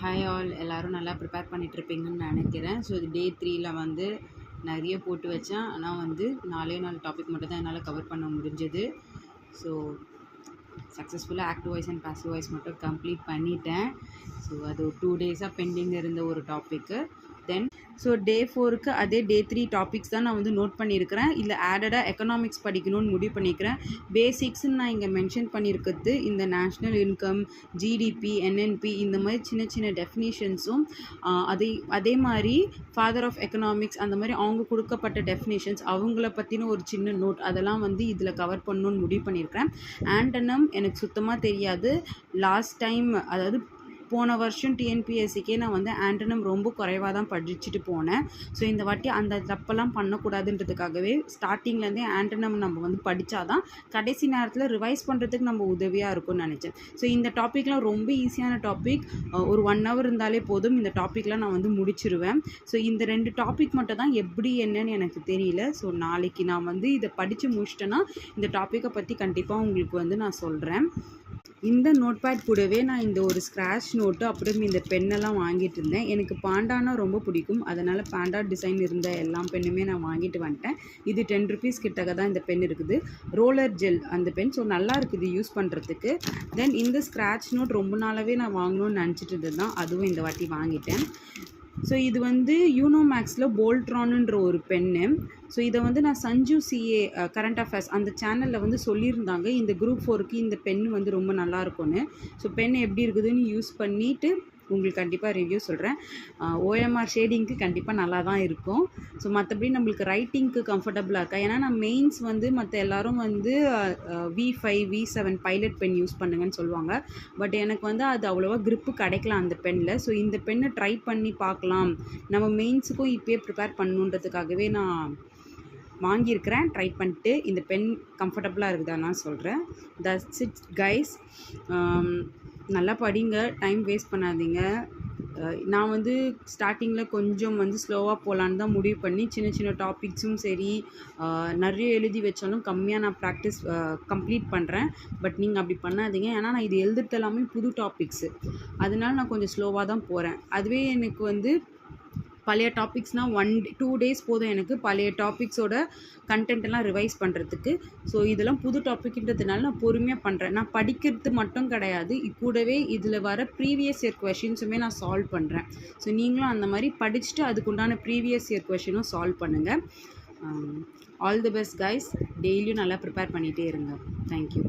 Hi all எல்லோரும் நல்லா prepare பண்ணிகிட்ருப்பீங்கன்னு நினைக்கிறேன். ஸோ இது டே 3ல் வந்து நிறைய போட்டு வச்சேன். ஆனால் வந்து 4 டாபிக் மட்டும் தான் என்னால் கவர் பண்ண முடிஞ்சது. ஸோ சக்ஸஸ்ஃபுல்லாக active voice and passive voice மட்டும் கம்ப்ளீட் பண்ணிட்டேன். ஸோ அது ஒரு 2 டேஸாக பெண்டிங் இருந்த ஒரு டாப்பிக்கு. தென் ஸோ டே 4க்கு அதே டே 3 டாபிக்ஸ் தான் நான் வந்து நோட் பண்ணியிருக்கிறேன். இல்லை ஆடடாக எக்கனாமிக்ஸ் படிக்கணும்னு முடிவு பண்ணியிருக்கிறேன். பேசிக்ஸ்ன்னு நான் இங்கே மென்ஷன் பண்ணியிருக்கிறது இந்த நேஷ்னல் இன்கம், ஜிடிபி, என்என்பி இந்த மாதிரி சின்ன சின்ன டெஃபினிஷன்ஸும் அதே மாதிரி ஃபாதர் ஆஃப் எக்கனாமிக்ஸ் அந்த மாதிரி அவங்க கொடுக்கப்பட்ட டெஃபினிஷன்ஸ் அவங்கள பற்றின ஒரு சின்ன நோட் அதெல்லாம் வந்து இதில் கவர் பண்ணணுன்னு முடிவு பண்ணியிருக்கிறேன். ஆண்டனம் எனக்கு சுத்தமாக தெரியாது. லாஸ்ட் டைம் அதாவது போன வருஷம் டிஎன்பிஎஸ்சிக்கே நான் வந்து ஆண்டனம் ரொம்ப குறைவாக தான் படிச்சுட்டு போனேன். ஸோ இந்த வாட்டி அந்த தப்பெல்லாம் பண்ணக்கூடாதுன்றதுக்காகவே ஸ்டார்டிங்லேருந்தே ஆண்டனம் நம்ம வந்து படித்தாதான் கடைசி நேரத்தில் ரிவைஸ் பண்ணுறதுக்கு நம்ம உதவியாக இருக்கும்னு நினச்சேன். ஸோ இந்த டாப்பிக்லாம் ரொம்ப ஈஸியான டாபிக். ஒரு 1 hour இருந்தாலே போதும் இந்த டாப்பிக்லாம் நான் வந்து முடிச்சிருவேன். ஸோ இந்த 2 டாபிக் மட்டும் தான் எப்படி என்னன்னு எனக்கு தெரியல. ஸோ நாளைக்கு நான் வந்து இதை படித்து முடிச்சிட்டேன்னா இந்த டாப்பிக்கை பற்றி கண்டிப்பாக உங்களுக்கு வந்து நான் சொல்கிறேன். இந்த நோட்பேட் கூடவே நான் இந்த ஒரு ஸ்க்ராட்ச் நோட்டு அப்புறம் இந்த பெண்ணெல்லாம் வாங்கிட்டு இருந்தேன். எனக்கு பாண்டானா ரொம்ப பிடிக்கும். அதனால் பாண்டா டிசைன் இருந்த எல்லா பெண்ணுமே நான் வாங்கிட்டு வந்துட்டேன். இது 10 rupees கிட்டக்க தான் இந்த பென் இருக்குது. ரோலர் ஜெல் அந்த பென். ஸோ நல்லா இருக்குது யூஸ் பண்ணுறதுக்கு. தென் இந்த ஸ்க்ராட்ச் நோட் ரொம்ப நாளாகவே நான் வாங்கணும்னு நினச்சிட்டு இருந்தது தான். அதுவும் இந்த வாட்டி வாங்கிட்டேன். ஸோ இது வந்து யூனோ மேக்ஸில் போல்ட்ரானுன்ற ஒரு பென்னு. ஸோ இதை வந்து நான் சஞ்சு சிஏ கரண்ட் அஃபேர்ஸ் அந்த சேனலில் வந்து சொல்லியிருந்தாங்க இந்த குரூப் 4க்கு இந்த பென்னு வந்து ரொம்ப நல்லாயிருக்கும்னு. ஸோ பென் எப்படி இருக்குதுன்னு யூஸ் பண்ணிவிட்டு உங்களுக்கு கண்டிப்பாக ரிவ்யூ சொல்கிறேன். ஓஎம்ஆர் ஷேடிங்க்கு கண்டிப்பாக நல்லா தான் இருக்கும். ஸோ மற்றபடி நம்மளுக்கு ரைட்டிங்க்கு கம்ஃபர்டபுளாக இருக்கா? ஏன்னா நான் மெயின்ஸ் வந்து மற்ற எல்லோரும் வந்து V5 V7 pilot pen use பண்ணுங்கன்னு சொல்லுவாங்க. பட் எனக்கு வந்து அது அவ்வளோவா க்ரிப்பு கிடைக்கல அந்த பெனில். ஸோ இந்த பென்னை ட்ரை பண்ணி பார்க்கலாம், நம்ம மெயின்ஸுக்கும் இப்போயே ப்ரிப்பேர் பண்ணணுன்றதுக்காகவே நான் வாங்கியிருக்கிறேன். ட்ரை பண்ணிட்டு இந்த பென் கம்ஃபர்டபுளாக இருக்குதான்னு நான் சொல்கிறேன். That's it guys. நல்லா படிங்க, டைம் வேஸ்ட் பண்ணாதீங்க. நான் வந்து ஸ்டார்டிங்கில் கொஞ்சம் வந்து ஸ்லோவாக போகலான்னு தான் முடிவு பண்ணி சின்ன சின்ன டாபிக்ஸும் சரி நிறைய எழுதி வச்சாலும் கம்மியாக நான் ப்ராக்டிஸ் கம்ப்ளீட் பண்ணுறேன். பட் நீங்கள் அப்படி பண்ணாதீங்க. ஏன்னா நான் இது எழுதுறது எல்லாமே புது டாபிக்ஸு. அதனால நான் கொஞ்சம் ஸ்லோவாக தான் போகிறேன். அதுவே எனக்கு வந்து பழைய டாபிக்ஸ்னால் 1-2 days போதும் எனக்கு பழைய டாபிக்ஸோட கண்டென்ட்டெல்லாம் ரிவைஸ் பண்ணுறதுக்கு. ஸோ இதெல்லாம் புது டாபிக்ன்றதுனால நான் பொறுமையாக பண்ணுறேன். நான் படிக்கிறது மட்டும் கிடையாது, கூடவே இதில் வர ப்ரீவியஸ் இயர் கொஷின்ஸுமே நான் சால்வ் பண்ணுறேன். ஸோ நீங்களும் அந்த மாதிரி படிச்சுட்டு அதுக்குண்டான ப்ரீவியஸ் இயர் கொஷினும் சால்வ் பண்ணுங்கள். All the best guys. டெய்லியும் நல்லா ப்ரிப்பேர் பண்ணிகிட்டே இருங்க. தேங்க்யூ.